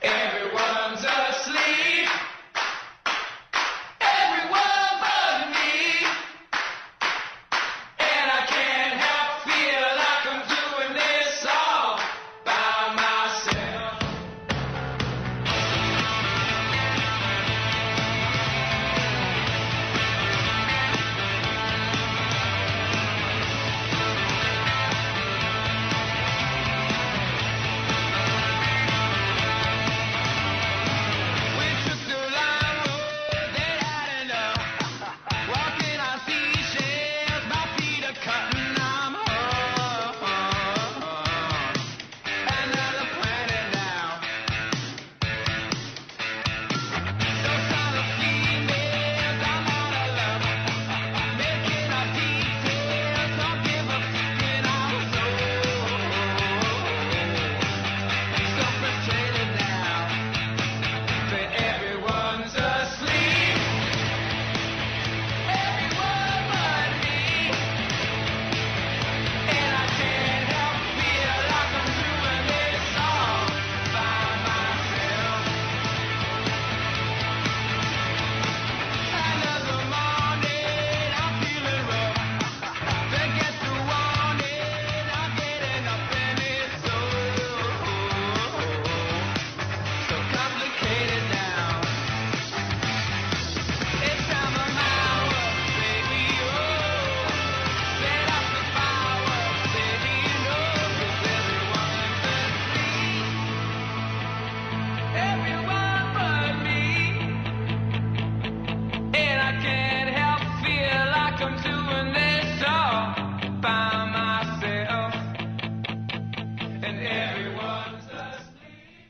Everyone's asleep. Everyone but me. And I can't help feel like I'm doing this all by myself. We took the long road, they had enough. Walking on seashells, my feet are cutting, I'm home. Another planet now. Those are the females, I'm out of love. Making our details, don't give a fucking I'm so frustrated now. But everyone's asleep. Everyone but me. And I can't help feel like I'm doing this all by myself. Another morning, I'm feeling rough. Forget the warning, I'm getting up and it's so complicated now. It's time of hours, baby, oh. Set off the fireworks, baby, you know, 'cause everyone's asleep. Everyone but me. And I can't help feel like I'm doing this all by myself. And everyone's asleep.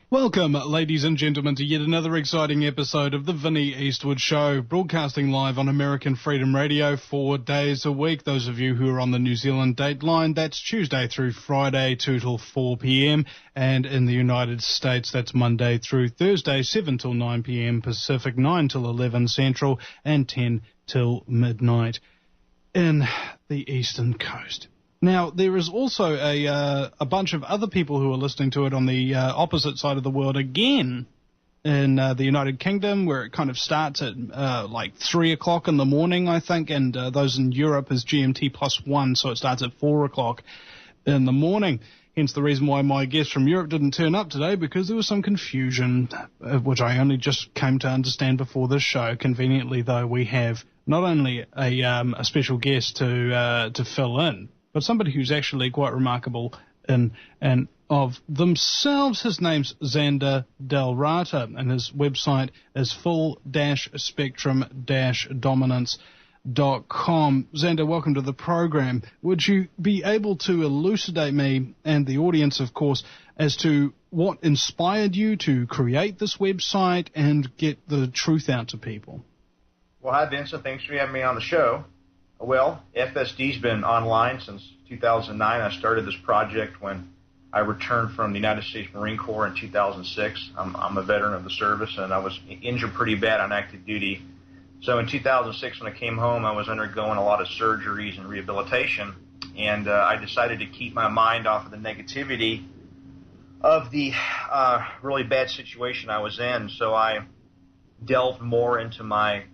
Welcome, ladies and gentlemen, to yet another exciting episode of the Vinnie Eastwood Show, broadcasting live on American Freedom Radio 4 days a week. Those of you who are on the New Zealand dateline, that's Tuesday through Friday, 2 till 4 p.m. And in the United States, that's Monday through Thursday, 7 till 9 p.m. Pacific, 9 till 11 Central, and 10 till midnight in the Eastern Coast. Now, there is also a bunch of other people who are listening to it on the opposite side of the world again in the United Kingdom, where it kind of starts at like 3 o'clock in the morning, I think, and those in Europe is GMT +1, so it starts at 4 o'clock in the morning. Hence the reason why my guest from Europe didn't turn up today, because there was some confusion, which I only just came to understand before this show. Conveniently, though, we have not only a special guest to fill in, but somebody who's actually quite remarkable in and of themselves. His name's Xander Del Rata, and his website is full-spectrum-dominance.com. Xander, welcome to the program. Would you be able to elucidate me and the audience, of course, as to what inspired you to create this website and get the truth out to people? Well, hi, Vincent. Thanks for having me on the show. Well, FSD's been online since 2009. I started this project when I returned from the United States Marine Corps in 2006. I'm a veteran of the service, and I was injured pretty bad on active duty. So in 2006, when I came home, I was undergoing a lot of surgeries and rehabilitation, and I decided to keep my mind off of the negativity of the really bad situation I was in. So I delved more into my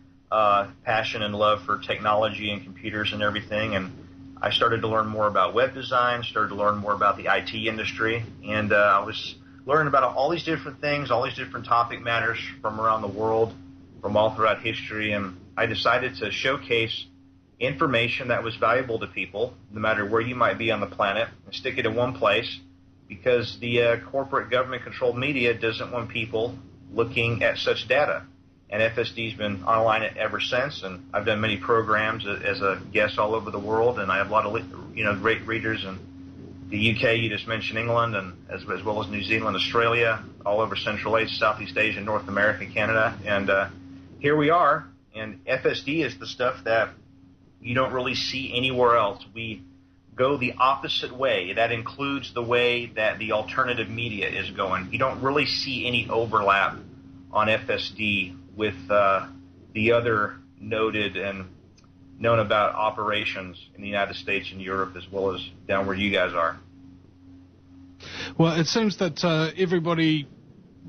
passion and love for technology and computers and everything, and I started to learn more about web design, started to learn more about the IT industry, and I was learning about all these different things, all these different topic matters from around the world, from all throughout history, and I decided to showcase information that was valuable to people, no matter where you might be on the planet, and stick it in one place, because the corporate government-controlled media doesn't want people looking at such data. And FSD's been online ever since, and I've done many programs as a guest all over the world, and I have a lot of great readers in the UK. You just mentioned England, and as well as New Zealand, Australia, all over Central Asia, Southeast Asia, North America, Canada, and here we are. And FSD is the stuff that you don't really see anywhere else. We go the opposite way. That includes the way that the alternative media is going. You don't really see any overlap on FSD with the other noted and known about operations in the United States and Europe, as well as down where you guys are. Well, it seems that everybody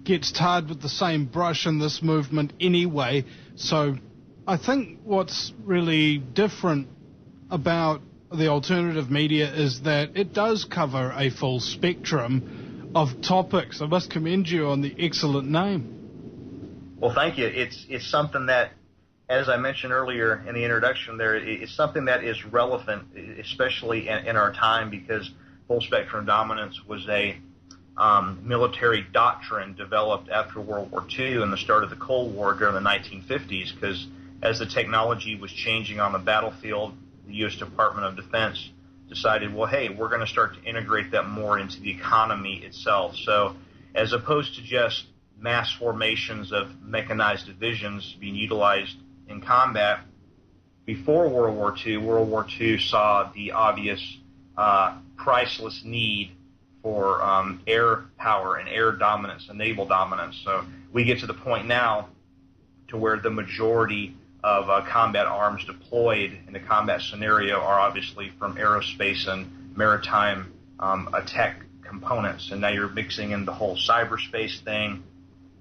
gets tarred with the same brush in this movement anyway. So I think what's really different about the alternative media is that it does cover a full spectrum of topics. I must commend you on the excellent name. Well, thank you. It's something that, as I mentioned earlier in the introduction there, it's something that is relevant, especially in our time, because full spectrum dominance was a military doctrine developed after World War II and the start of the Cold War during the 1950s, because as the technology was changing on the battlefield, the U.S. Department of Defense decided, well, hey, we're going to start to integrate that more into the economy itself. So as opposed to just mass formations of mechanized divisions being utilized in combat, before World War II saw the obvious priceless need for air power and air dominance and naval dominance. So we get to the point now to where the majority of combat arms deployed in the combat scenario are obviously from aerospace and maritime attack components. And now you're mixing in the whole cyberspace thing,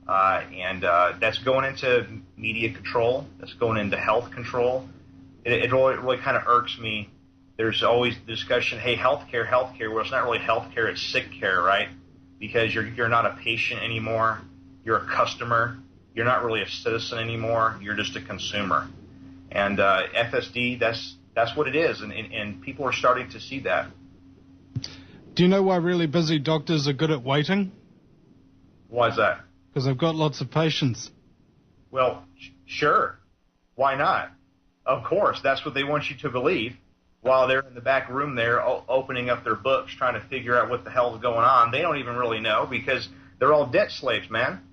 and that's going into media control, that's going into health control. It really kind of irks me. There's always the discussion, hey, healthcare. Well, it's not really healthcare, it's sick care, right? Because you're not a patient anymore, you're a customer. You're not really a citizen anymore. You're just a consumer. And FSD, that's what it is, and people are starting to see that. Do you know why really busy doctors are good at waiting? Why is that? Because they've got lots of patients. Well, sure. Why not? Of course, that's what they want you to believe. While they're in the back room there opening up their books, trying to figure out what the hell is going on, they don't even really know because they're all debt slaves, man.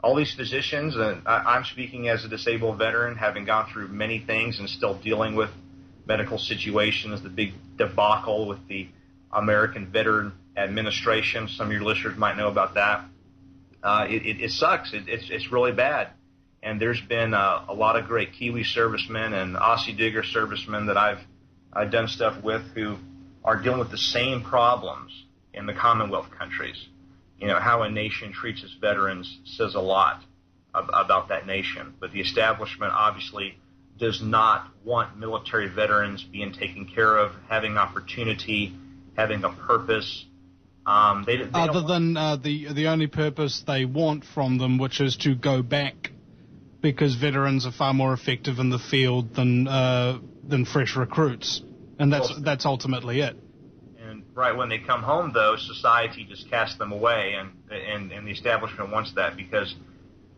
All these physicians, and I'm speaking as a disabled veteran, having gone through many things and still dealing with medical situations, the big debacle with the American Veteran Administration. Some of your listeners might know about that. It sucks. It's really bad. And there's been a lot of great Kiwi servicemen and Aussie Digger servicemen that I've done stuff with who are dealing with the same problems in the Commonwealth countries. You know, how a nation treats its veterans says a lot about that nation. But the establishment obviously does not want military veterans being taken care of, having opportunity, having a purpose. Other than the only purpose they want from them, which is to go back, because veterans are far more effective in the field than fresh recruits, and that's ultimately it. Right when they come home, though, society just casts them away, and the establishment wants that because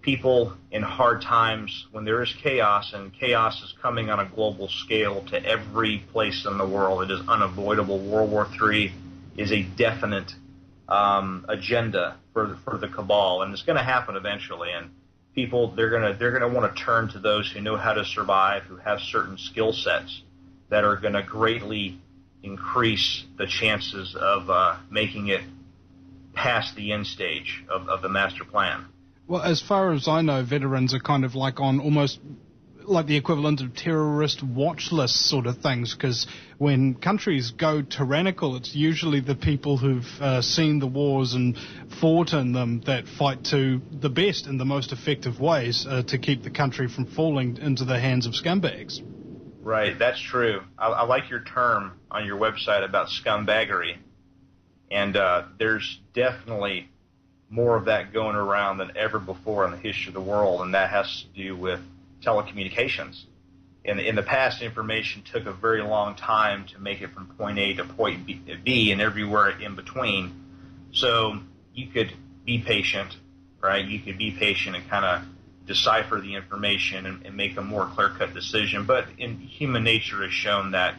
people in hard times, when there is chaos, and chaos is coming on a global scale to every place in the world, it is unavoidable. World War III is a definite agenda for the cabal, and it's going to happen eventually. And people, they're gonna want to turn to those who know how to survive, who have certain skill sets that are going to greatly increase the chances of making it past the end stage of the master plan. Well, as far as I know, veterans are kind of like on almost like the equivalent of terrorist watch list sort of things, because when countries go tyrannical, it's usually the people who've seen the wars and fought in them that fight to the best and the most effective ways to keep the country from falling into the hands of scumbags. Right, that's true. I like your term on your website about scumbaggery, and there's definitely more of that going around than ever before in the history of the world, and that has to do with telecommunications. In the past, information took a very long time to make it from point A to point B and everywhere in between. So you could be patient, right? You could be patient and kind of decipher the information and make a more clear-cut decision. But in human nature has shown that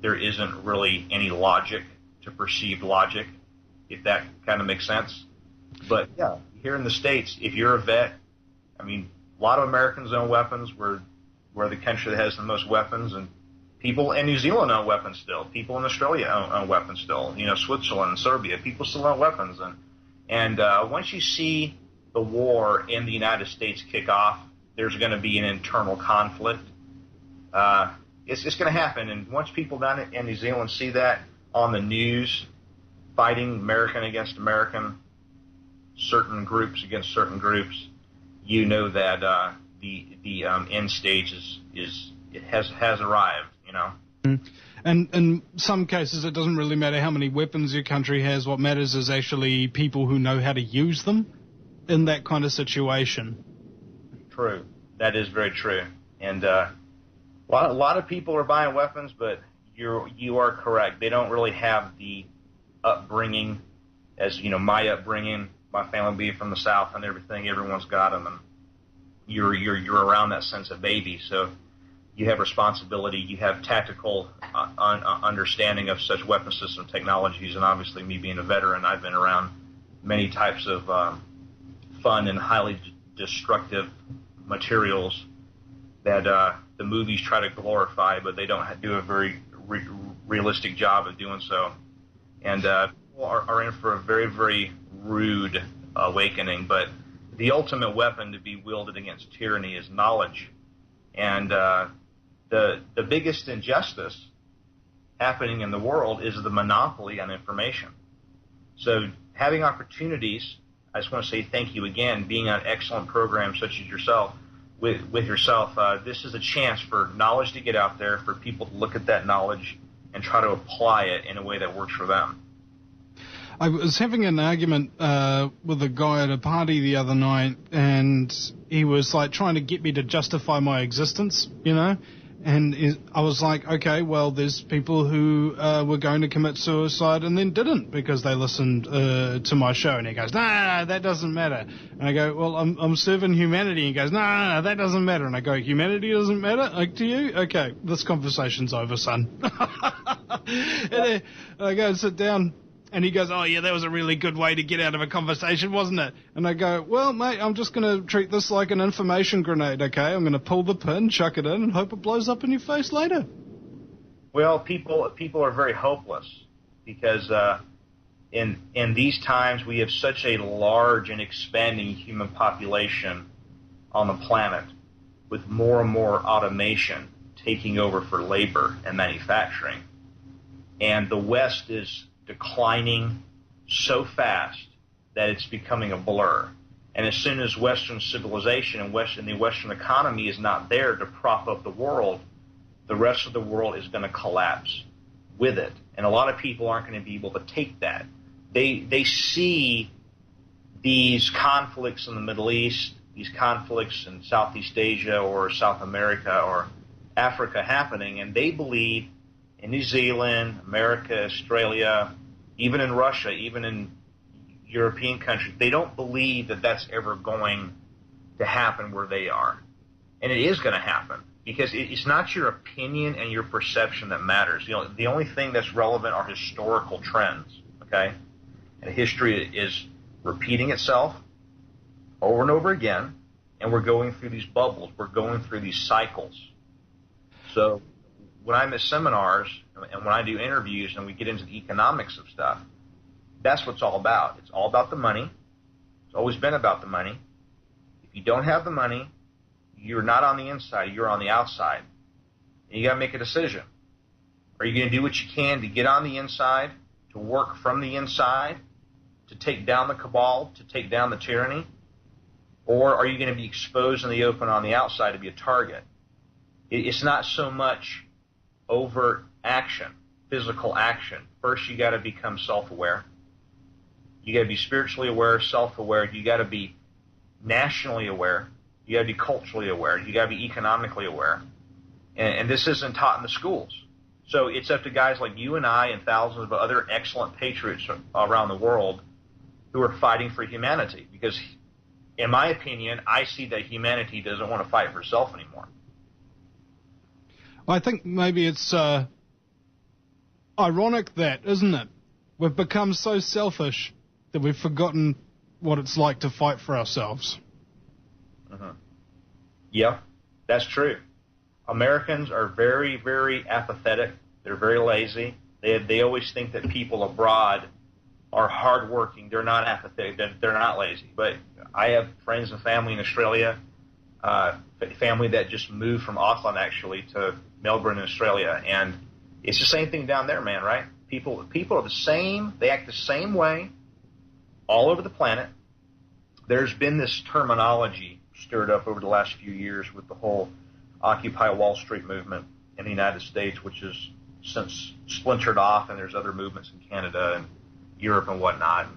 there isn't really any logic to perceived logic, if that kind of makes sense. But yeah, here in the States, if you're a vet, I mean, a lot of Americans own weapons. We're the country that has the most weapons, and people in New Zealand own weapons still. People in Australia own weapons still. You know, Switzerland and Serbia, people still own weapons. And once you see the war in the United States kick off, there's going to be an internal conflict. It's going to happen. And once people down in New Zealand see that on the news, fighting American against American, certain groups against certain groups, you know that the end stage has arrived. You know. And in some cases, it doesn't really matter how many weapons your country has. What matters is actually people who know how to use them in that kind of situation. True. That is very true. And a lot of people are buying weapons, but you are correct. They don't really have the upbringing, as you know, my upbringing, my family being from the South and everything. Everyone's got them, and you're around that sense of baby. So you have responsibility. You have tactical understanding of such weapon system technologies, and obviously, me being a veteran, I've been around many types of fun and highly destructive materials that the movies try to glorify, but they don't do a very realistic job of doing so. And people are in for a very, very rude awakening. But the ultimate weapon to be wielded against tyranny is knowledge. And the biggest injustice happening in the world is the monopoly on information. So having opportunities, I just want to say thank you again, being on excellent programs such as yourself, with yourself, this is a chance for knowledge to get out there, for people to look at that knowledge and try to apply it in a way that works for them. I was having an argument with a guy at a party the other night, and he was like trying to get me to justify my existence, you know. And I was like, okay, well, there's people who were going to commit suicide and then didn't because they listened to my show. And he goes, no, that doesn't matter. And I go, well, I'm serving humanity. And he goes, no, that doesn't matter. And I go, humanity doesn't matter to you? Okay, this conversation's over, son. And I go and sit down. And he goes, oh, yeah, that was a really good way to get out of a conversation, wasn't it? And I go, well, mate, I'm just going to treat this like an information grenade, okay? I'm going to pull the pin, chuck it in, and hope it blows up in your face later. Well, people are very hopeless because in these times we have such a large and expanding human population on the planet with more and more automation taking over for labor and manufacturing. And the West is declining so fast that it's becoming a blur. And as soon as Western civilization and the Western economy is not there to prop up the world, the rest of the world is going to collapse with it. And a lot of people aren't going to be able to take that. They see these conflicts in the Middle East, these conflicts in Southeast Asia or South America or Africa happening, and they believe in New Zealand, America, Australia, even in Russia, even in European countries, they don't believe that that's ever going to happen where they are. And it is going to happen because it's not your opinion and your perception that matters. You know, the only thing that's relevant are historical trends, okay? And history is repeating itself over and over again, and we're going through these bubbles. We're going through these cycles. So when I'm at seminars and when I do interviews and we get into the economics of stuff, that's what it's all about. It's all about the money. It's always been about the money. If you don't have the money, you're not on the inside, you're on the outside. And you got to make a decision. Are you going to do what you can to get on the inside, to work from the inside, to take down the cabal, to take down the tyranny? Or are you going to be exposed in the open on the outside to be a target? It's not so much overt action, physical action. First, you got to become self-aware. You got to be spiritually aware, self-aware. You got to be nationally aware. You got to be culturally aware. You got to be economically aware. And this isn't taught in the schools. So it's up to guys like you and I and thousands of other excellent patriots around the world who are fighting for humanity. Because, in my opinion, I see that humanity doesn't want to fight for itself anymore. I think maybe it's ironic that, isn't it? We've become so selfish that we've forgotten what it's like to fight for ourselves. Mm-hmm. Yeah, that's true. Americans are very, very apathetic. They're very lazy. They always think that people abroad are hardworking. They're not apathetic. They're not lazy. But I have friends and family in Australia, family that just moved from Auckland, actually, to Melbourne, Australia. And it's the same thing down there, man, right? People are the same. They act the same way all over the planet. there's been this terminology stirred up over the last few years with the whole Occupy Wall Street movement in the United States, which has since splintered off, and there's other movements in Canada and Europe and whatnot.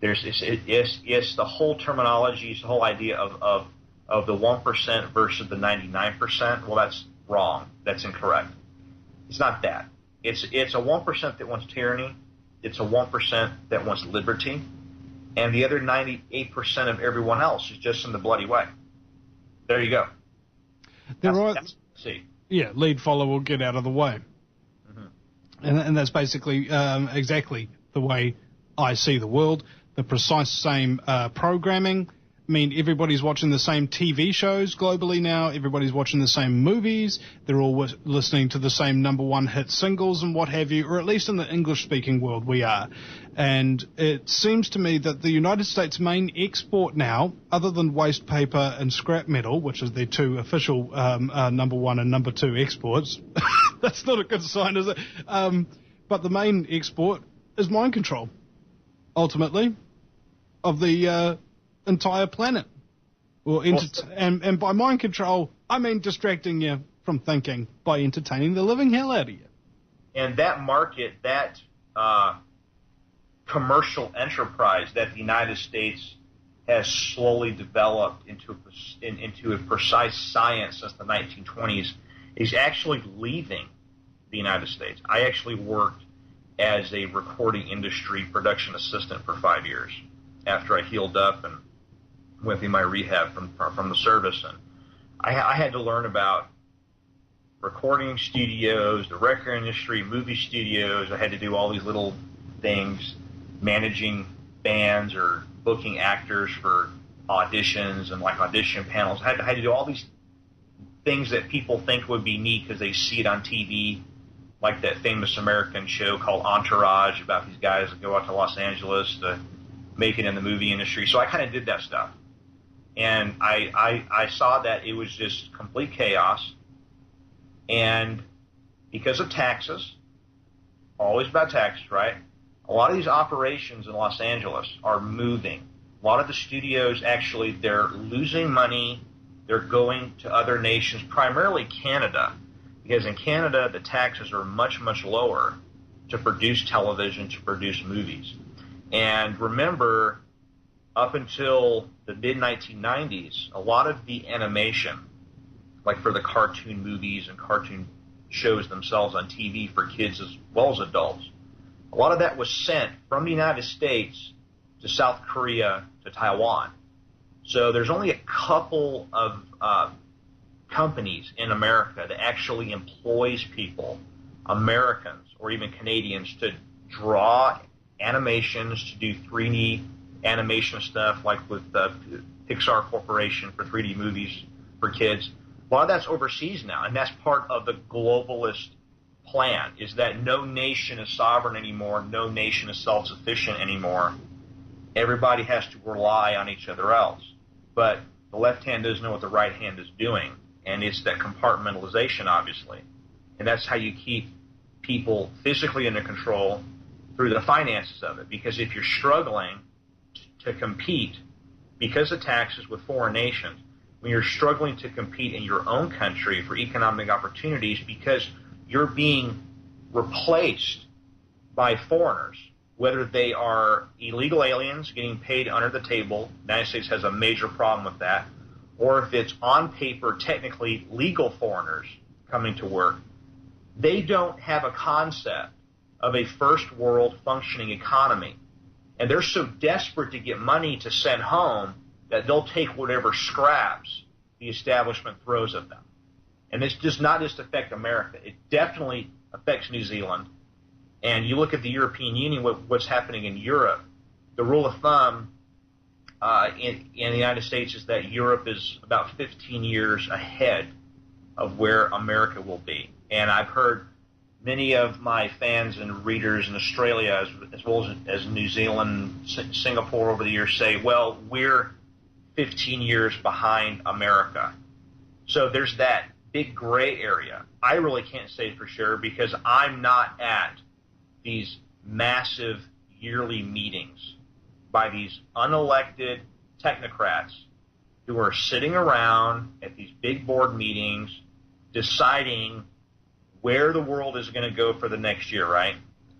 It's the whole terminology, it's the whole idea of the 1% versus the 99%. Well, that's wrong. That's incorrect. It's not that. It's a 1% that wants tyranny. It's a 1% that wants liberty. And the other 98% of everyone else is just in the bloody way. There you go. Lead, follow, or get out of the way. Mm-hmm. And that's basically exactly the way I see the world. The precise same programming. I mean, everybody's watching the same TV shows globally now. Everybody's watching the same movies. They're all listening to the same number one hit singles and what have you, or at least in the English-speaking world we are. And it seems to me that the United States' main export now, other than waste paper and scrap metal, which is their two official number one and number two exports, that's not a good sign, is it? But the main export is mind control, ultimately, of the entire planet. And by mind control, I mean distracting you from thinking by entertaining the living hell out of you. And that market, that commercial enterprise that the United States has slowly developed into a precise science since the 1920s is actually leaving the United States. I actually worked as a recording industry production assistant for 5 years after I healed up and went through my rehab from the service. And I had to learn about recording studios, the record industry, movie studios. I had to do all these little things, managing bands or booking actors for auditions and like audition panels. I had to do all these things that people think would be neat because they see it on TV, like that famous American show called Entourage about these guys that go out to Los Angeles to make it in the movie industry. So I kind of did that stuff. And I saw that it was just complete chaos. And because of taxes, always about taxes, right? A lot of these operations in Los Angeles are moving. A lot of the studios, actually, they're losing money. They're going to other nations, primarily Canada, because in Canada, the taxes are much, much lower to produce television, to produce movies. And remember, up until the mid-1990s, a lot of the animation, like for the cartoon movies and cartoon shows themselves on TV for kids as well as adults, a lot of that was sent from the United States to South Korea to Taiwan. So there's only a couple of companies in America that actually employs people, Americans or even Canadians, to draw animations, to do 3D animation stuff like with the Pixar Corporation for 3D movies for kids. A lot of that's overseas now, and that's part of the globalist plan, is that no nation is sovereign anymore, no nation is self-sufficient anymore. Everybody has to rely on each other else. But the left hand doesn't know what the right hand is doing, and it's that compartmentalization, obviously. And that's how you keep people physically under control through the finances of it. Because if you're struggling to compete because of taxes with foreign nations, when you're struggling to compete in your own country for economic opportunities because you're being replaced by foreigners, whether they are illegal aliens getting paid under the table, the United States has a major problem with that, or if it's on paper technically legal foreigners coming to work, they don't have a concept of a first world functioning economy. And they're so desperate to get money to send home that they'll take whatever scraps the establishment throws at them. And this does not just affect America. It definitely affects New Zealand. And you look at the European Union, what's happening in Europe, the rule of thumb in the United States is that Europe is about 15 years ahead of where America will be. And I've heard many of my fans and readers in Australia, as well as New Zealand, Singapore over the years, say, well, we're 15 years behind America. So there's that big gray area. I really can't say for sure because I'm not at these massive yearly meetings by these unelected, technocrats who are sitting around at these big board meetings deciding where the world is going to go for the next year, right?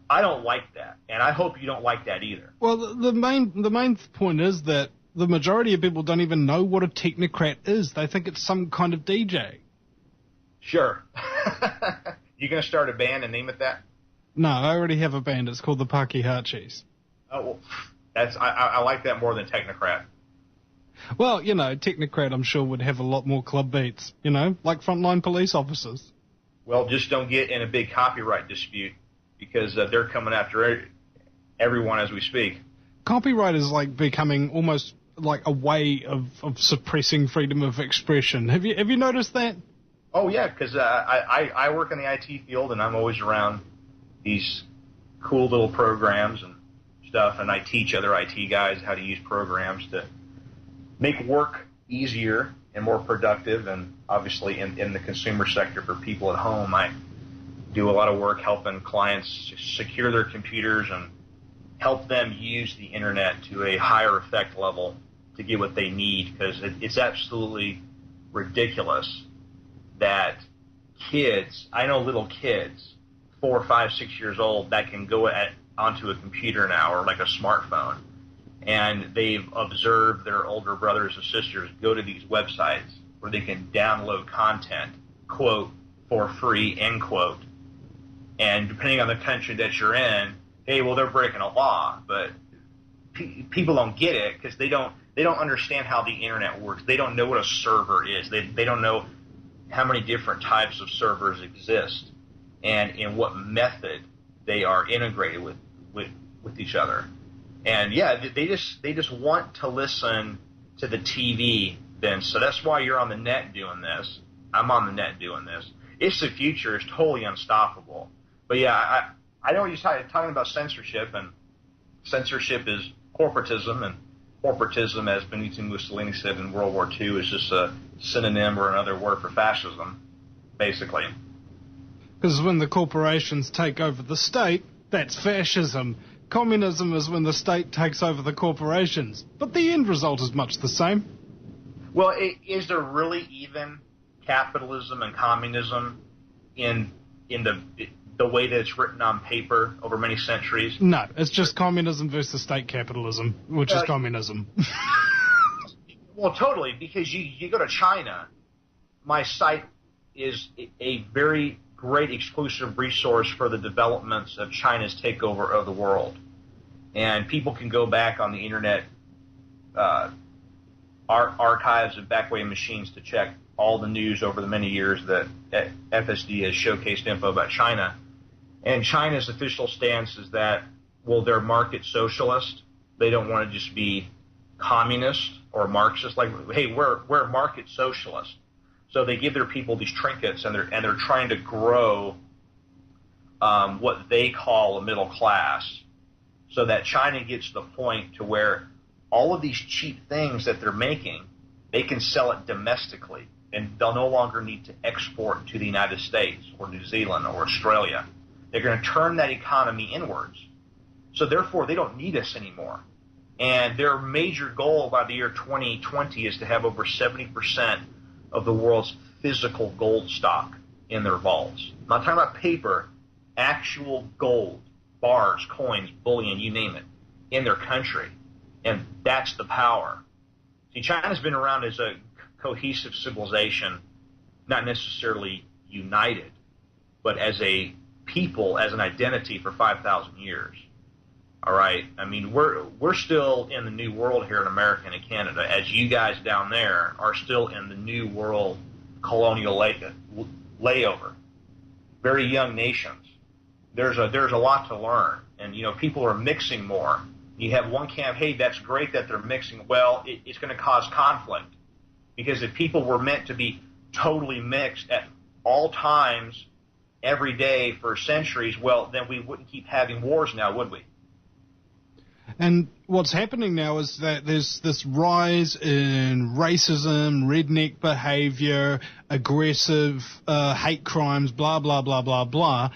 I don't like that, and I hope you don't like that either. Well, the main point is that the majority of people don't even know what a technocrat is. They think it's some kind of DJ. Sure. You going to start a band and name it that? No, I already have a band. It's called the Paki Heartcheese. Oh, well, I like that more than technocrat. Well, technocrat, I'm sure, would have a lot more club beats, like frontline police officers. Well, just don't get in a big copyright dispute because they're coming after everyone as we speak. Copyright is like becoming almost like a way of suppressing freedom of expression. Have you noticed that? Oh, yeah, because I work in the IT field, and I'm always around these cool little programs and stuff, and I teach other IT guys how to use programs to make work easier and more productive, and obviously in the consumer sector for people at home, I do a lot of work helping clients secure their computers and help them use the internet to a higher effect level to get what they need, because it's absolutely ridiculous that kids, I know little kids, 4, 5, 6 years old, that can go onto a computer now or like a smartphone, and they've observed their older brothers and sisters go to these websites where they can download content, quote, for free, end quote. And depending on the country that you're in, hey, well, they're breaking a law, but people don't get it because they don't understand how the internet works. They don't know what a server is. They don't know how many different types of servers exist and in what method they are integrated with each other. And yeah, they just want to listen to the TV, Vince. So that's why you're on the net doing this. I'm on the net doing this. It's the future. It's totally unstoppable. But yeah, I know you're talking about censorship, and censorship is corporatism, and corporatism, as Benito Mussolini said in World War II, is just a synonym or another word for fascism, basically. Because when the corporations take over the state, that's fascism. Communism is when the state takes over the corporations. But the end result is much the same. Well, is there really even capitalism and communism in the way that it's written on paper over many centuries? No, it's just communism versus state capitalism, which is communism. Well, totally, because you go to China, my site is a very great exclusive resource for the developments of China's takeover of the world. And people can go back on the internet archives of backway machines to check all the news over the many years that FSD has showcased info about China. And China's official stance is that, well, they're market socialist. They don't want to just be communist or Marxist. Like, hey, we're market socialist. So they give their people these trinkets, and they're trying to grow what they call a middle class, so that China gets to the point to where all of these cheap things that they're making, they can sell it domestically, and they'll no longer need to export to the United States or New Zealand or Australia. They're going to turn that economy inwards. So therefore, they don't need us anymore. And their major goal by the year 2020 is to have over 70% of the world's physical gold stock in their vaults. I'm not talking about paper, actual gold, bars, coins, bullion, you name it, in their country. And that's the power. See, China's been around as a cohesive civilization, not necessarily united, but as a people, as an identity for 5,000 years. All right? I mean, we're still in the new world here in America and in Canada, as you guys down there are still in the new world colonial layover. Very young nations. There's a lot to learn, and people are mixing more. You have one camp, hey, that's great that they're mixing. Well, it's going to cause conflict, because if people were meant to be totally mixed at all times, every day for centuries, well, then we wouldn't keep having wars now, would we? And what's happening now is that there's this rise in racism, redneck behavior, aggressive hate crimes, blah, blah, blah, blah, blah.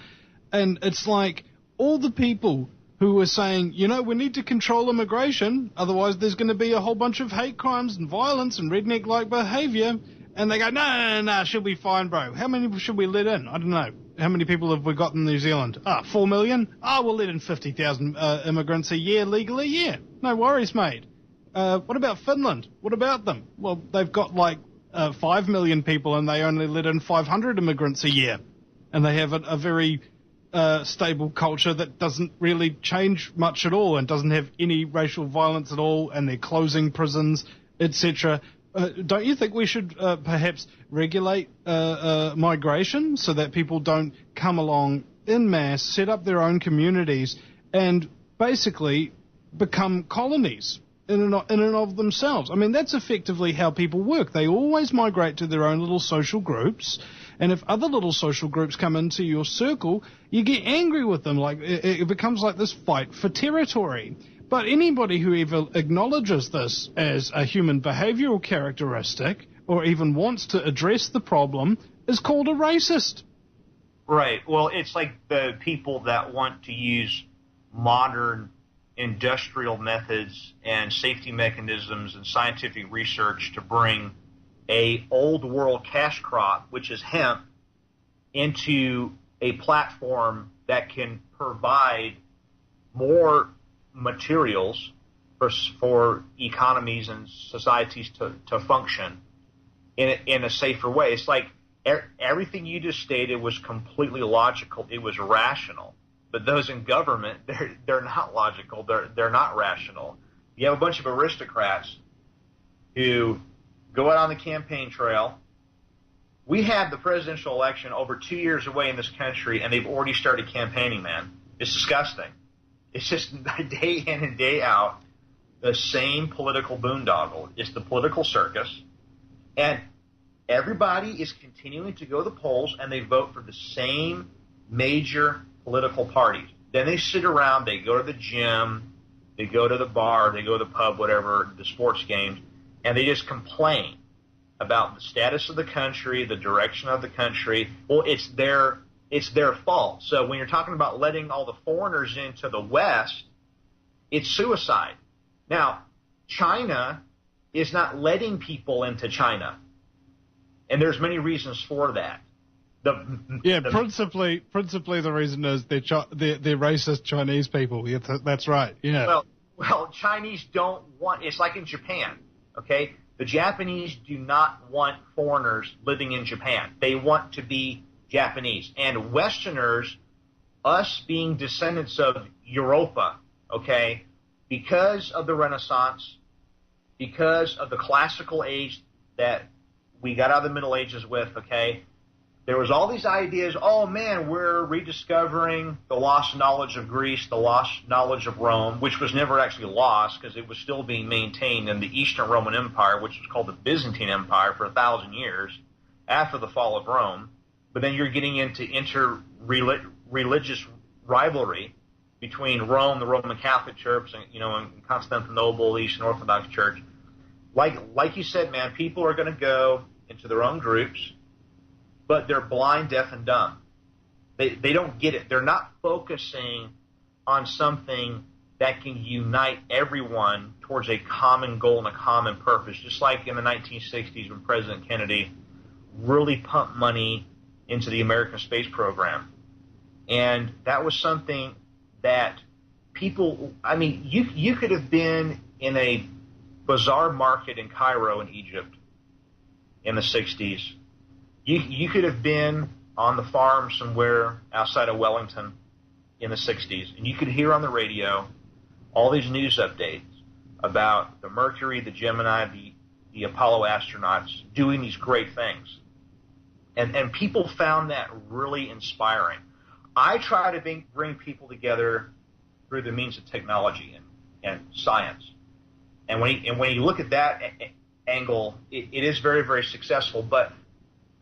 And it's like all the people who were saying, we need to control immigration, otherwise there's going to be a whole bunch of hate crimes and violence and redneck-like behavior. And they go, no, she'll be fine, bro. How many should we let in? I don't know. How many people have we got in New Zealand? 4 million? We'll let in 50,000 immigrants a year legally. Yeah, no worries, mate. What about Finland? What about them? Well, they've got 5 million people and they only let in 500 immigrants a year. And they have a very stable culture that doesn't really change much at all and doesn't have any racial violence at all, and they're closing prisons, etc. Don't you think we should perhaps regulate migration so that people don't come along en masse, set up their own communities, and basically become colonies in and of themselves? I mean, that's effectively how people work. They always migrate to their own little social groups, and if other little social groups come into your circle, you get angry with them. It becomes like this fight for territory. But anybody who ever acknowledges this as a human behavioral characteristic or even wants to address the problem is called a racist. Right. Well, it's like the people that want to use modern industrial methods and safety mechanisms and scientific research to bring a old world cash crop, which is hemp, into a platform that can provide more materials for economies and societies to function in a safer way. It's like everything you just stated was completely logical. It was rational. But those in government, they're not logical. They're not rational. You have a bunch of aristocrats who go out on the campaign trail. We have the presidential election over 2 years away in this country, and they've already started campaigning, man. It's disgusting. It's just day in and day out the same political boondoggle. It's the political circus. And everybody is continuing to go to the polls, and they vote for the same major political parties. Then they sit around, they go to the gym, they go to the bar, they go to the pub, whatever, the sports games, and they just complain about the status of the country, the direction of the country. Well, it's their fault. So when you're talking about letting all the foreigners into the West, it's suicide. Now, China is not letting people into China, and there's many reasons for that. Principally the reason is they're racist Chinese people. Yeah, that's right. Yeah. Well, Chinese don't want. It's like in Japan. Okay, the Japanese do not want foreigners living in Japan. They want to be Japanese. And Westerners, us being descendants of Europa, okay, because of the Renaissance, because of the classical age that we got out of the Middle Ages with, okay, there was all these ideas, oh man, we're rediscovering the lost knowledge of Greece, the lost knowledge of Rome, which was never actually lost because it was still being maintained in the Eastern Roman Empire, which was called the Byzantine Empire for 1,000 years after the fall of Rome. But then you're getting into inter-religious rivalry between Rome, the Roman Catholic Church, and Constantinople, the Eastern Orthodox Church. Like you said, man, people are going to go into their own groups, but they're blind, deaf, and dumb. They don't get it. They're not focusing on something that can unite everyone towards a common goal and a common purpose, just like in the 1960s when President Kennedy really pumped money into the American space program. And that was something that people, I mean, you could have been in a bazaar market in Cairo in Egypt in the 60s. You could have been on the farm somewhere outside of Wellington in the 60s, and you could hear on the radio all these news updates about the Mercury, the Gemini, the Apollo astronauts doing these great things. And people found that really inspiring. I try to bring people together through the means of technology and science. And when you look at that angle, it is very, very successful. But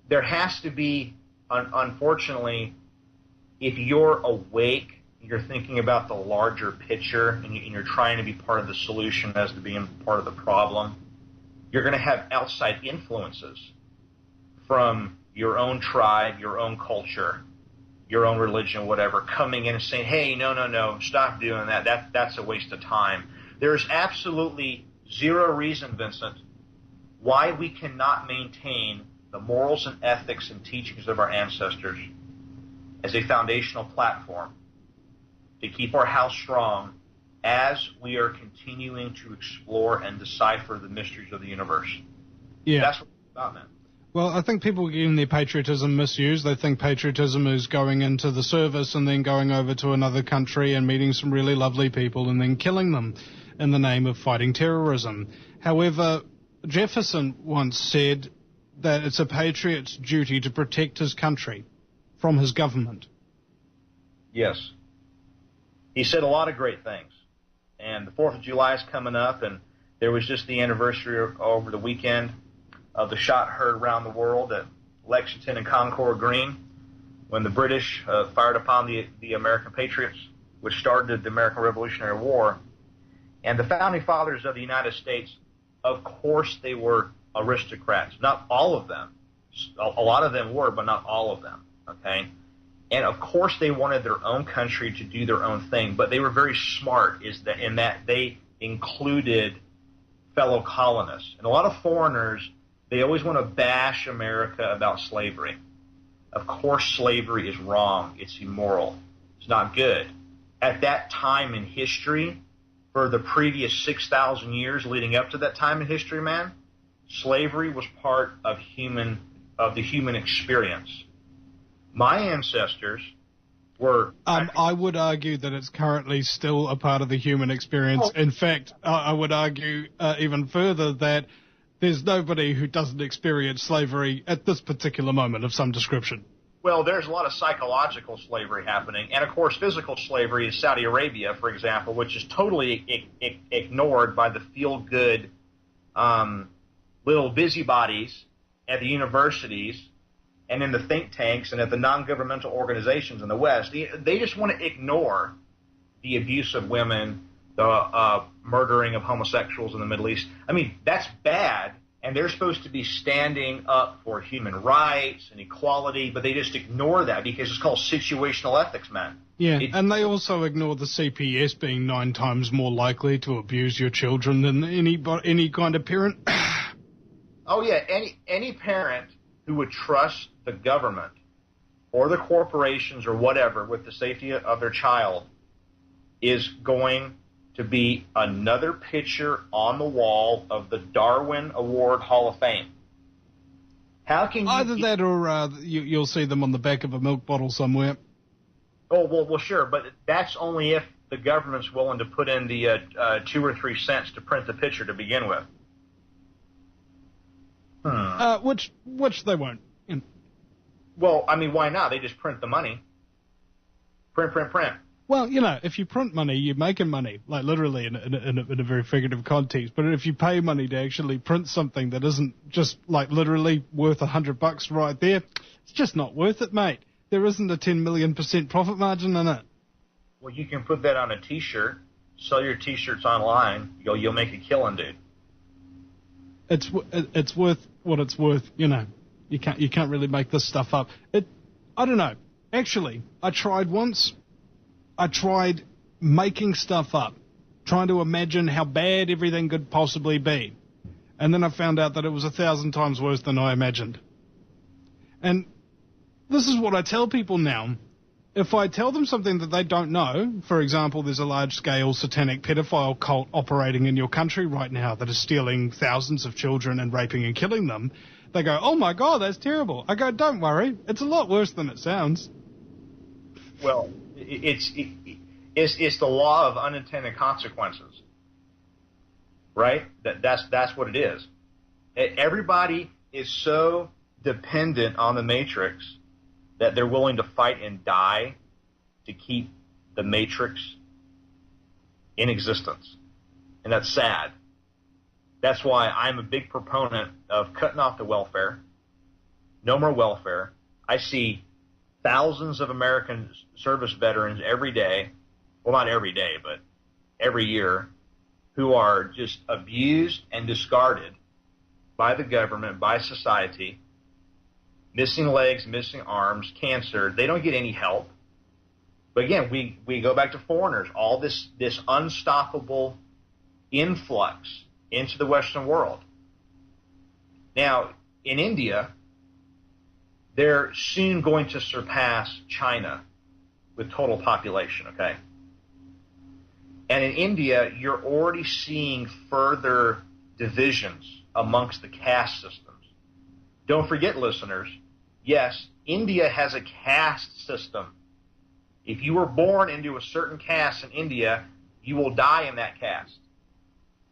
there has to be, unfortunately, if you're awake, you're thinking about the larger picture, and you're trying to be part of the solution as to being part of the problem, you're going to have outside influences from your own tribe, your own culture, your own religion, whatever, coming in and saying, hey, no, stop doing that. That's a waste of time. There's absolutely zero reason, Vincent, why we cannot maintain the morals and ethics and teachings of our ancestors as a foundational platform to keep our house strong as we are continuing to explore and decipher the mysteries of the universe. Yeah. That's what it's about, man. Well, I think people are getting their patriotism misused. They think patriotism is going into the service and then going over to another country and meeting some really lovely people and then killing them in the name of fighting terrorism. However, Jefferson once said that it's a patriot's duty to protect his country from his government. Yes. He said a lot of great things. And the 4th of July is coming up, and there was just the anniversary over the weekend of the shot heard around the world at Lexington and Concord Green when the British fired upon the American patriots, which started the American Revolutionary War. And the founding fathers of the United States, of course, they were aristocrats. Not all of them. A lot of them were, but not all of them. Okay? And, of course, they wanted their own country to do their own thing, but they were very smart in that they included fellow colonists. And a lot of foreigners, they always want to bash America about slavery. Of course, slavery is wrong. It's immoral. It's not good. At that time in history, for the previous 6,000 years leading up to that time in history, man, slavery was part of the human experience. My ancestors were... I would argue that it's currently still a part of the human experience. In fact, I would argue even further that there's nobody who doesn't experience slavery at this particular moment of some description. Well, there's a lot of psychological slavery happening. And, of course, physical slavery is Saudi Arabia, for example, which is totally ignored by the feel-good little busybodies at the universities and in the think tanks and at the non-governmental organizations in the West. They just want to ignore the abuse of women, the murdering of homosexuals in the Middle East. I mean, that's bad, and they're supposed to be standing up for human rights and equality, but they just ignore that because it's called situational ethics, man. Yeah, and they also ignore the CPS being 9 times more likely to abuse your children than any kind of parent. Oh, yeah, any parent who would trust the government or the corporations or whatever with the safety of their child is going to be another picture on the wall of the Darwin Award Hall of Fame. How can you... Either that or you'll see them on the back of a milk bottle somewhere. Oh, well, sure, but that's only if the government's willing to put in the 2 or 3 cents to print the picture to begin with. Which they won't. Well, I mean, why not? They just print the money. Print. Well, if you print money, you're making money, like literally in a very figurative context. But if you pay money to actually print something that isn't just like literally worth $100 right there, it's just not worth it, mate. There isn't a 10 million% profit margin in it. Well, you can put that on a T-shirt, sell your T-shirts online. You'll make a killing, dude. It's worth what it's worth. You can't really make this stuff up. I don't know. Actually, I tried once. I tried making stuff up, trying to imagine how bad everything could possibly be. And then I found out that it was 1,000 times worse than I imagined. And this is what I tell people now. If I tell them something that they don't know, for example, there's a large-scale satanic pedophile cult operating in your country right now that is stealing thousands of children and raping and killing them, they go, oh my God, that's terrible. I go, don't worry, it's a lot worse than it sounds. Well, it's the law of unintended consequences, right? That's what it is. Everybody is so dependent on the Matrix that they're willing to fight and die to keep the Matrix in existence, and that's sad. That's why I'm a big proponent of cutting off the welfare. No more welfare. I see thousands of American service veterans every day, well, not every day, but every year, who are just abused and discarded by the government, by society, missing legs, missing arms, cancer. They don't get any help. But again, we go back to foreigners, all this unstoppable influx into the Western world. Now, in India, they're soon going to surpass China with total population, okay? And in India, you're already seeing further divisions amongst the caste systems. Don't forget, listeners, yes, India has a caste system. If you were born into a certain caste in India, you will die in that caste.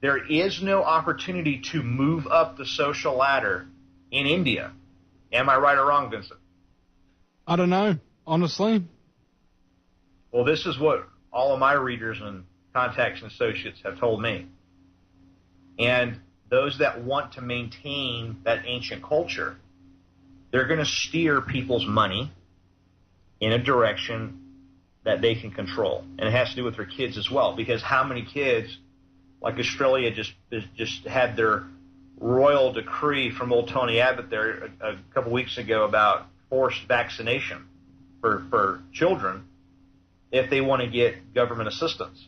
There is no opportunity to move up the social ladder in India. Am I right or wrong, Vincent? I don't know, honestly. Well, this is what all of my readers and contacts and associates have told me. And those that want to maintain that ancient culture, they're going to steer people's money in a direction that they can control. And it has to do with their kids as well, because how many kids, like Australia just had their royal decree from old Tony Abbott there a couple weeks ago about forced vaccination for children if they want to get government assistance.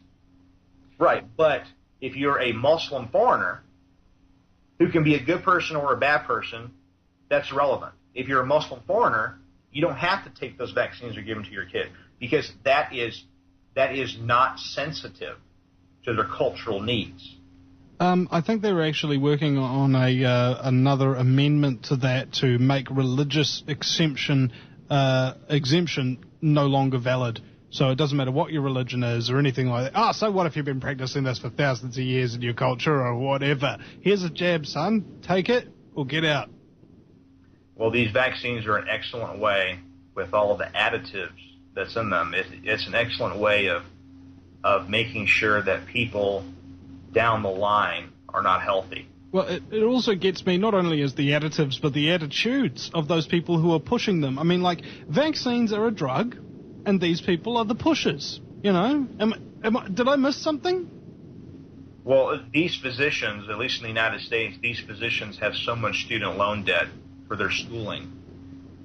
Right, but if you're a Muslim foreigner who can be a good person or a bad person, that's relevant. If you're a Muslim foreigner, you don't have to take those vaccines that are given to your kid, because that is not sensitive to their cultural needs. I think they were actually working on another amendment to that to make religious exemption no longer valid. So it doesn't matter what your religion is or anything like that. So what if you've been practicing this for thousands of years in your culture or whatever? Here's a jab, son. Take it or get out. Well, these vaccines are an excellent way, with all of the additives that's in them. It's an excellent way of making sure that people down the line are not healthy. Well, it also gets me not only as the additives, but the attitudes of those people who are pushing them. I mean, like, vaccines are a drug, and these people are the pushers, you know? Did I miss something? Well, these physicians, at least in the United States, these physicians have so much student loan debt for their schooling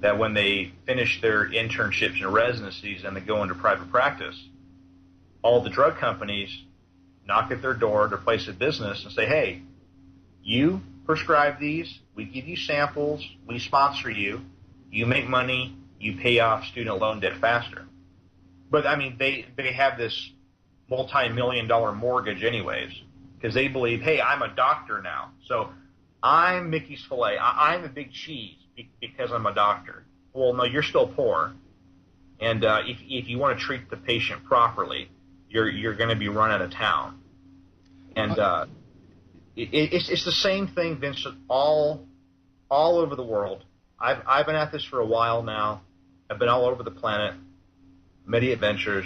that when they finish their internships and residencies and they go into private practice, all the drug companies knock at their door, their place of business, and say, hey, you prescribe these, we give you samples, we sponsor you, you make money, you pay off student loan debt faster. But, I mean, they have this multi-million-dollar mortgage anyways, because they believe, hey, I'm a doctor now, so I'm Mickey's Filet, I'm a big cheese because I'm a doctor. Well, no, you're still poor, and if you want to treat the patient properly, you're going to be run out of town. And it's the same thing, Vincent, all over the world. I've been at this for a while now. I've been all over the planet, many adventures.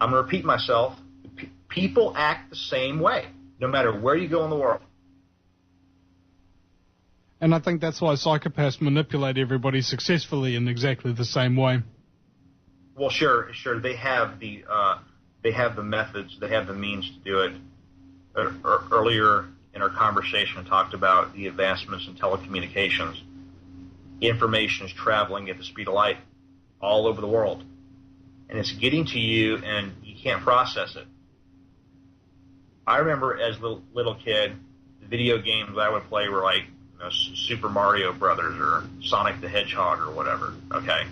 I'm going to repeat myself. People act the same way, no matter where you go in the world. And I think that's why psychopaths manipulate everybody successfully in exactly the same way. Well, sure. They have the methods, they have the means to do it. Earlier in our conversation, we talked about the advancements in telecommunications. Information is traveling at the speed of light all over the world, and it's getting to you, and you can't process it. I remember as a little kid, the video games that I would play were like Super Mario Brothers or Sonic the Hedgehog or whatever. Okay.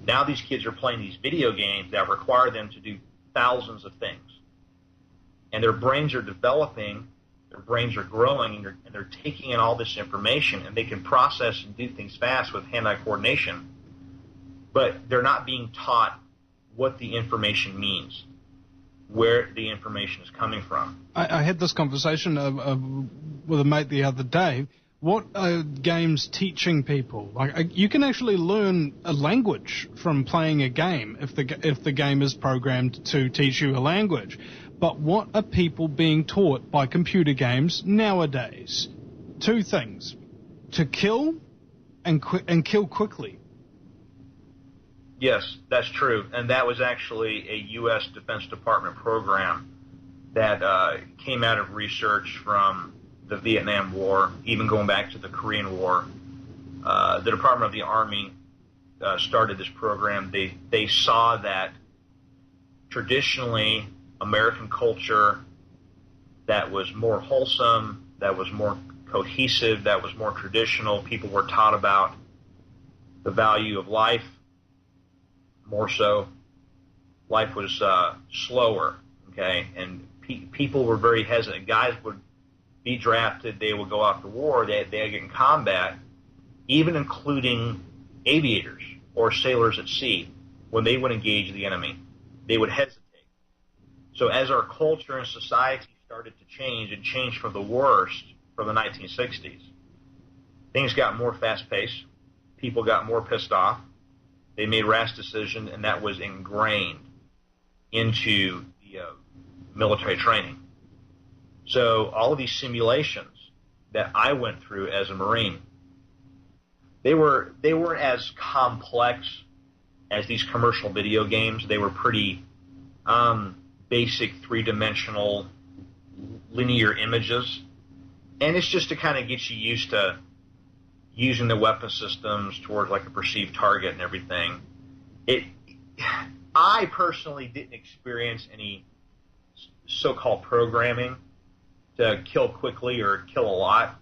Now these kids are playing these video games that require them to do thousands of things. And their brains are developing, their brains are growing, and they're taking in all this information, and they can process and do things fast with hand-eye coordination. But they're not being taught what the information means, where the information is coming from. I had this conversation with a mate the other day. What are games teaching people? Like, you can actually learn a language from playing a game if the game is programmed to teach you a language. But what are people being taught by computer games nowadays? Two things: to kill and kill quickly. Yes, that's true, and that was actually a U.S. Defense Department program that came out of research from the Vietnam War, even going back to the Korean War. the Department of the Army started this program, they saw that traditionally American culture that was more wholesome, that was more cohesive, that was more traditional, people were taught about the value of life more so. Life was slower, okay, and people were very hesitant. Guys would be drafted, they would go off to war, they'd get in combat, even including aviators or sailors at sea. When they would engage the enemy, they would hesitate. So as our culture and society started to change, and changed for the worst from the 1960s, things got more fast-paced, people got more pissed off, they made rash decisions, and that was ingrained into the military training. So all of these simulations that I went through as a Marine, they weren't as complex as these commercial video games. They were pretty basic, three-dimensional, linear images. And it's just to kind of get you used to using the weapon systems towards like a perceived target and everything. I personally didn't experience any so-called programming to kill quickly or kill a lot.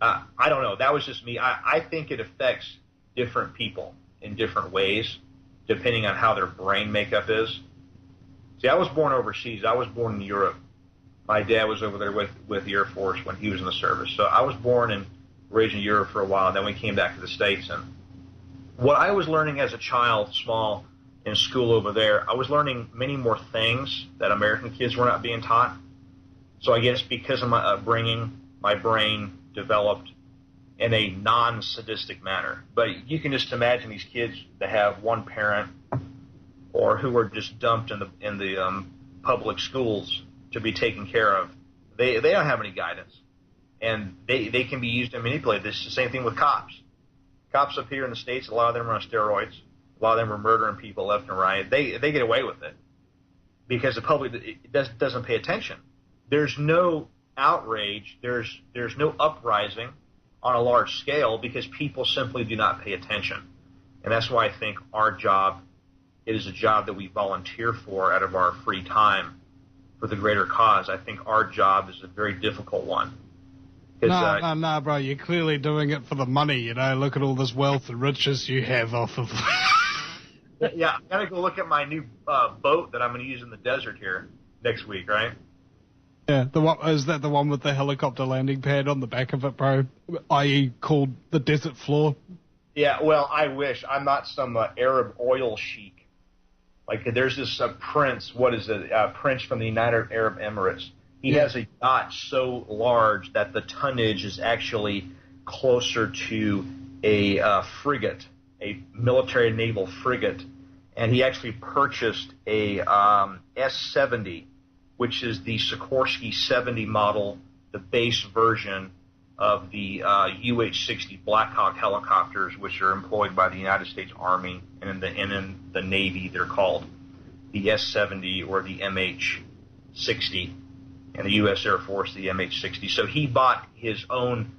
I don't know. That was just me. I think it affects different people in different ways, depending on how their brain makeup is. See, I was born overseas. I was born in Europe. My dad was over there with the Air Force when he was in the service. So I was born and raised in Europe for a while. Then we came back to the States. And what I was learning as a child, small, in school over there, I was learning many more things that American kids were not being taught. So I guess because of my upbringing, my brain developed in a non-sadistic manner. But you can just imagine these kids that have one parent or who are just dumped in the public schools to be taken care of. They don't have any guidance, and they can be used and manipulated. It's the same thing with cops. Cops up here in the States, a lot of them are on steroids. A lot of them are murdering people left and right. They get away with it because the public doesn't pay attention. There's no outrage. There's no uprising on a large scale because people simply do not pay attention. And that's why I think our job, it is a job that we volunteer for out of our free time for the greater cause. I think our job is a very difficult one. No, bro, you're clearly doing it for the money, you know. Look at all this wealth and riches you have off of... Yeah, I got to go look at my new boat that I'm going to use in the desert here next week, right? Yeah, is that the one with the helicopter landing pad on the back of it, bro? I.e. called the Desert Floor? Yeah, well, I wish. I'm not some Arab oil sheik. Like, there's this prince, prince from the United Arab Emirates. He has a yacht so large that the tonnage is actually closer to a frigate, a military naval frigate. And he actually purchased a S-70, which is the Sikorsky 70 model, the base version of the UH-60 Black Hawk helicopters, which are employed by the United States Army, and in the Navy they're called the S-70 or the MH-60, and the U.S. Air Force the MH-60. So he bought his own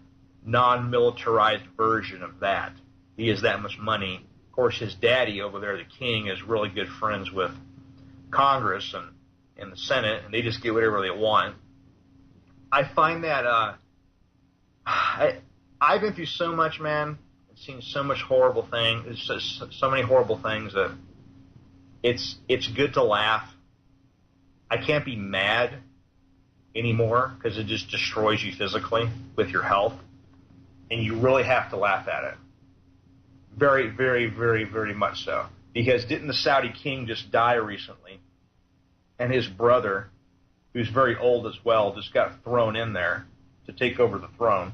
non-militarized version of that. He has that much money. Of course, his daddy over there, the king, is really good friends with Congress and the Senate, and they just get whatever they want. I find that I've been through so much, man. I've seen so much horrible things. So many horrible things that it's good to laugh. I can't be mad anymore because it just destroys you physically with your health, and you really have to laugh at it. Very, very, very, very much so. Because didn't the Saudi king just die recently? And his brother, who's very old as well, just got thrown in there to take over the throne.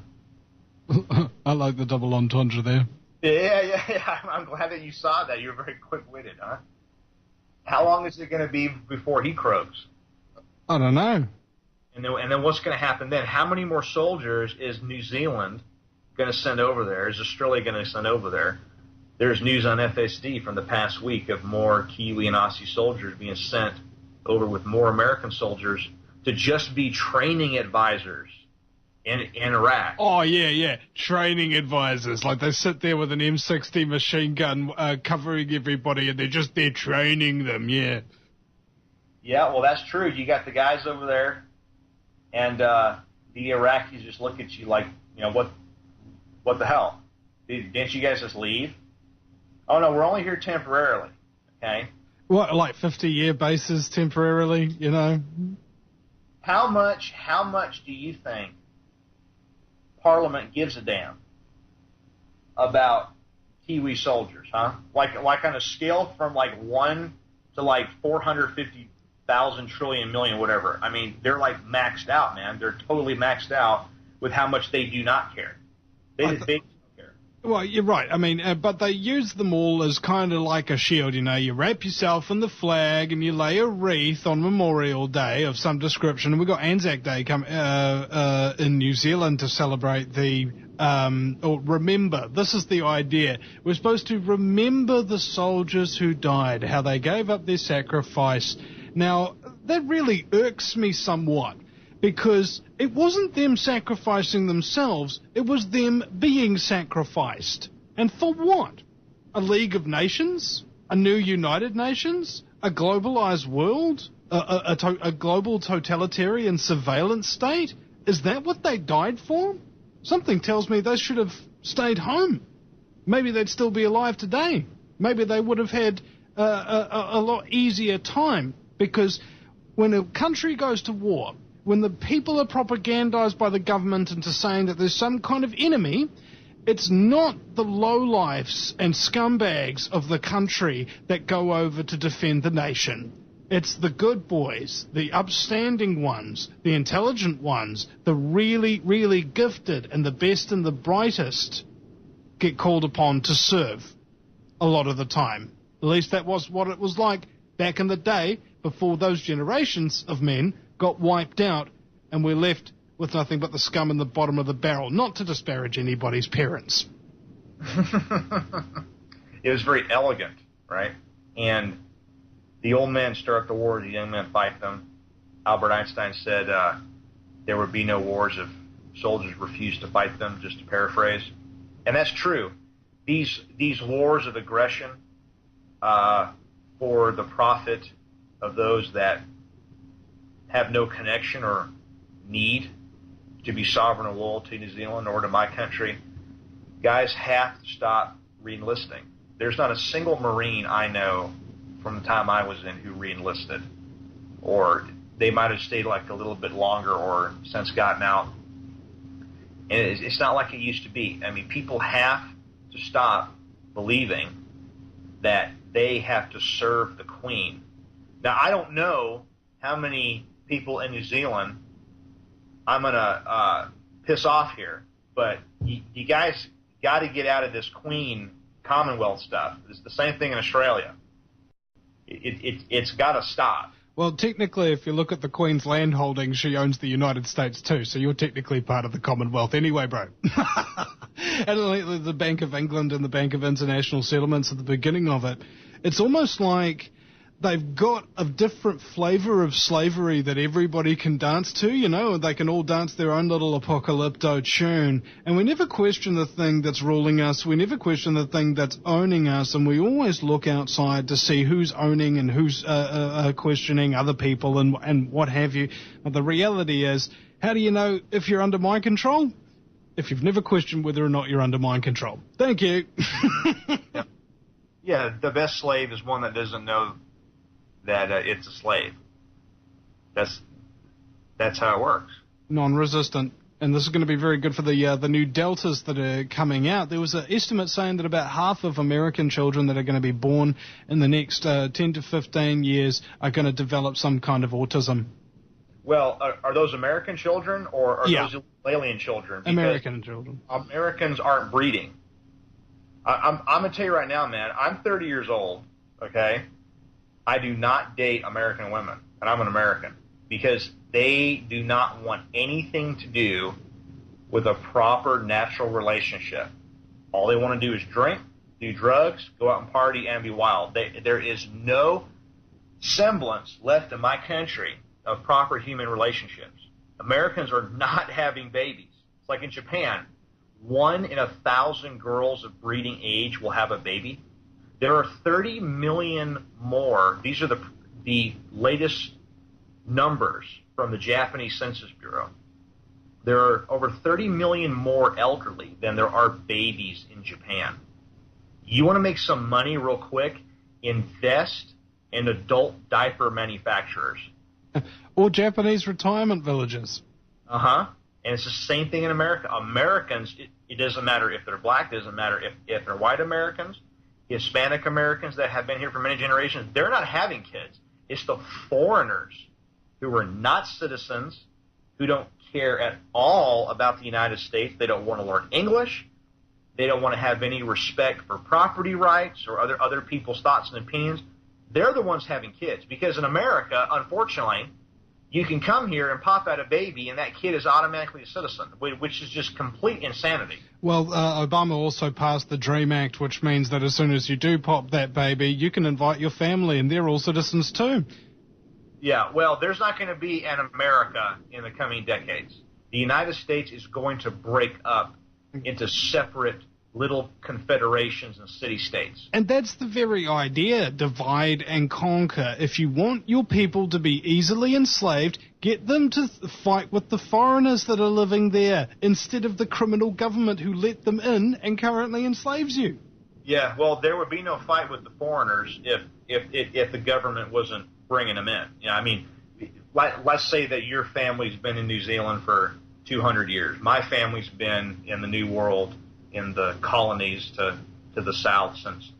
I like the double entendre there. Yeah. I'm glad that you saw that. You're very quick-witted, huh? How long is it going to be before he croaks? I don't know. And then what's going to happen then? How many more soldiers is New Zealand going to send over there? Is Australia going to send over there? There's news on FSD from the past week of more Kiwi and Aussie soldiers being sent over with more American soldiers to just be training advisors in Iraq. Oh, yeah. Training advisors. Like, they sit there with an M60 machine gun covering everybody, and they're training them, yeah. Yeah, well, that's true. You got the guys over there, and the Iraqis just look at you like, what the hell? Didn't you guys just leave? Oh, no, we're only here temporarily, okay? What, like 50-year bases temporarily, How much do you think Parliament gives a damn about Kiwi soldiers, huh? Like on a scale from like 1 to like 450,000 trillion million, whatever. I mean, they're like maxed out, man. They're totally maxed out with how much they do not care. They don't care. Well, you're right. I mean, but they use them all as kind of like a shield, You wrap yourself in the flag and you lay a wreath on Memorial Day of some description. And we've got Anzac Day in New Zealand to celebrate or remember. This is the idea. We're supposed to remember the soldiers who died, how they gave up their sacrifice. Now, that really irks me somewhat, because it wasn't them sacrificing themselves, it was them being sacrificed. And for what? A League of Nations? A new United Nations? A globalized world? A global totalitarian surveillance state? Is that what they died for? Something tells me they should have stayed home. Maybe they'd still be alive today. Maybe they would have had a lot easier time, because when a country goes to war, when the people are propagandized by the government into saying that there's some kind of enemy, it's not the lowlifes and scumbags of the country that go over to defend the nation. It's the good boys, the upstanding ones, the intelligent ones, the really, really gifted and the best and the brightest get called upon to serve a lot of the time. At least that was what it was like back in the day, before those generations of men got wiped out and we're left with nothing but the scum in the bottom of the barrel. Not to disparage anybody's parents. It was very elegant, right? And the old men stir up the wars, the young men fight them. Albert Einstein said there would be no wars if soldiers refused to fight them, just to paraphrase. And that's true. These wars of aggression for the profit of those that have no connection or need to be sovereign and loyal to New Zealand or to my country, guys have to stop re-enlisting. There's not a single Marine I know from the time I was in who re-enlisted, or they might have stayed like a little bit longer or since gotten out. And it's not like it used to be. I mean, people have to stop believing that they have to serve the Queen. Now, I don't know how many people in New Zealand I'm going to piss off here, but you guys got to get out of this Queen Commonwealth stuff. It's the same thing in Australia. It's got to stop. Well, technically, if you look at the Queen's land holdings, she owns the United States too, so you're technically part of the Commonwealth anyway, bro. And the Bank of England and the Bank of International Settlements at the beginning of it, it's almost like they've got a different flavor of slavery that everybody can dance to, they can all dance their own little apocalypto tune. And we never question the thing that's ruling us. We never question the thing that's owning us. And we always look outside to see who's owning and who's questioning other people and what have you. But the reality is, how do you know if you're under mind control? If you've never questioned whether or not you're under mind control. Thank you. Yeah, the best slave is one that doesn't know that it's a slave. That's how it works. Non-resistant. And this is going to be very good for the new deltas that are coming out. There was an estimate saying that about half of American children that are going to be born in the next 10 to 15 years are going to develop some kind of autism. Well, are those American children or are those alien children? Because American children. Americans aren't breeding. I'm going to tell you right now, man, I'm 30 years old, okay? I do not date American women, and I'm an American, because they do not want anything to do with a proper natural relationship. All they want to do is drink, do drugs, go out and party, and be wild. There is no semblance left in my country of proper human relationships. Americans are not having babies. It's like in Japan, 1 in 1,000 girls of breeding age will have a baby. There are 30 million more. These are the latest numbers from the Japanese Census Bureau. There are over 30 million more elderly than there are babies in Japan. You want to make some money real quick? Invest in adult diaper manufacturers. Or Japanese retirement villages. Uh-huh. And it's the same thing in America. Americans, it doesn't matter if they're black, it doesn't matter if they're white Americans, Hispanic Americans that have been here for many generations, they're not having kids. It's the foreigners who are not citizens, who don't care at all about the United States. They don't want to learn English. They don't want to have any respect for property rights or other people's thoughts and opinions. They're the ones having kids. Because in America, unfortunately, you can come here and pop out a baby, and that kid is automatically a citizen, which is just complete insanity. Well, Obama also passed the DREAM Act, which means that as soon as you do pop that baby, you can invite your family, and they're all citizens too. Yeah, well, there's not going to be an America in the coming decades. The United States is going to break up into separate little confederations and city-states. And that's the very idea, divide and conquer. If you want your people to be easily enslaved, get them to fight with the foreigners that are living there instead of the criminal government who let them in and currently enslaves you. Yeah, well, there would be no fight with the foreigners if the government wasn't bringing them in. You know, I mean, let's say that your family's been in New Zealand for 200 years. My family's been in the New World, in the colonies to the south since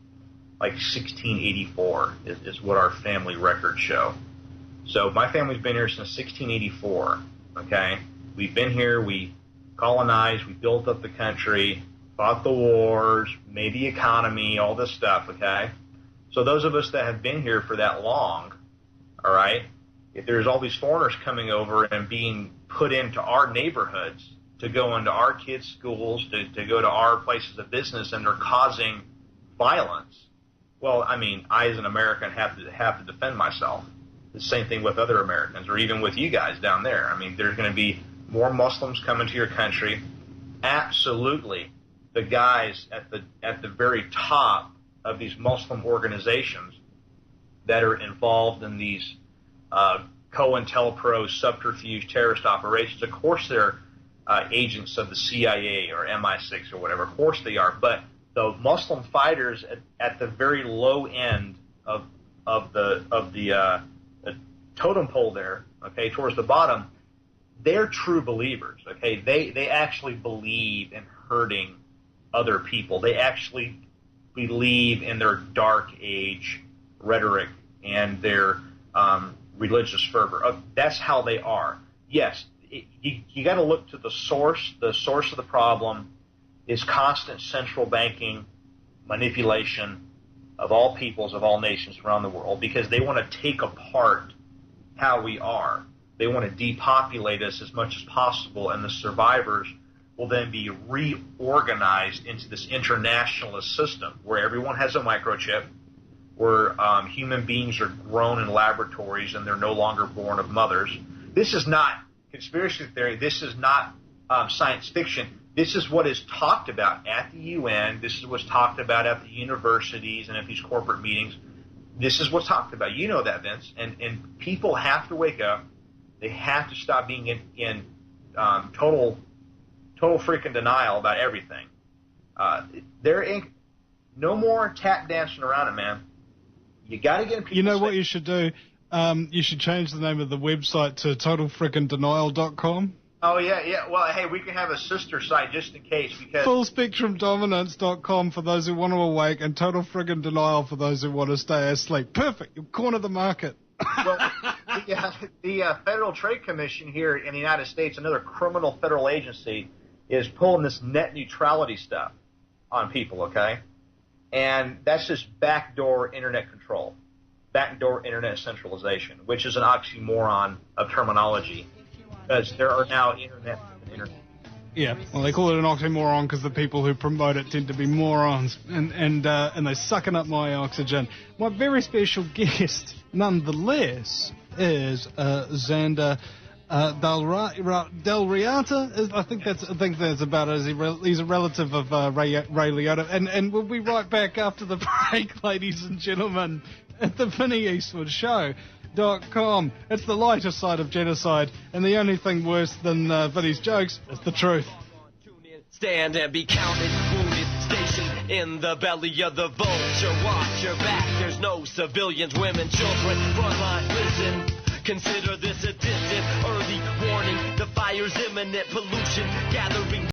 like 1684 is what our family records show. So my family's been here since 1684, okay? We've been here, we colonized, we built up the country, fought the wars, made the economy, all this stuff, okay? So those of us that have been here for that long, all right, if there's all these foreigners coming over and being put into our neighborhoods to go into our kids' schools, to go to our places of business, and they're causing violence, well, I mean, I as an American have to defend myself. The same thing with other Americans, or even with you guys down there. I mean, there's going to be more Muslims coming to your country. Absolutely, the guys at the very top of these Muslim organizations that are involved in these COINTELPRO subterfuge terrorist operations, of course they're agents of the CIA or MI6 or whatever. Of course they are. But the Muslim fighters at the very low end of the totem pole there, okay, towards the bottom, they're true believers. Okay, they actually believe in hurting other people. They actually believe in their dark age rhetoric and their religious fervor. That's how they are. Yes. You got to look to the source. The source of the problem is constant central banking manipulation of all peoples, of all nations around the world, because they want to take apart how we are. They want to depopulate us as much as possible, and the survivors will then be reorganized into this internationalist system where everyone has a microchip, where human beings are grown in laboratories and they're no longer born of mothers. This is not conspiracy theory. This is not science fiction. This is what is talked about at the UN. This is what's talked about at the universities and at these corporate meetings. This is what's talked about. You know that, Vince. And people have to wake up. They have to stop being in total freaking denial about everything. There ain't no more tap dancing around it, man. You got to get people. You know what you should do? You should change the name of the website to totalfrickinDenial.com. Oh, yeah. Well, hey, we can have a sister site just in case, because FullSpectrumDominance.com for those who want to awake, and Total Friggin' Denial for those who want to stay asleep. Perfect. You'll corner the market. Well, the Federal Trade Commission here in the United States, another criminal federal agency, is pulling this net neutrality stuff on people, okay? And that's just backdoor internet control, backdoor internet centralization, which is an oxymoron of terminology, because there are now internet and internet. Yeah, well, they call it an oxymoron because the people who promote it tend to be morons, and they're sucking up my oxygen. My very special guest, nonetheless, is Xander Del Riata. I think that's about it. He's a relative of Ray Liotta. And we'll be right back after the break, ladies and gentlemen, at the Vinnie Eastwood Show.com. It's the lighter side of genocide, and the only thing worse than Vinnie's jokes is the truth. Stand and be counted, wounded, stationed in the belly of the vulture. Watch your back, there's no civilians, women, children, frontline, listen. Consider this a distant, early warning. The fire's imminent, pollution gathering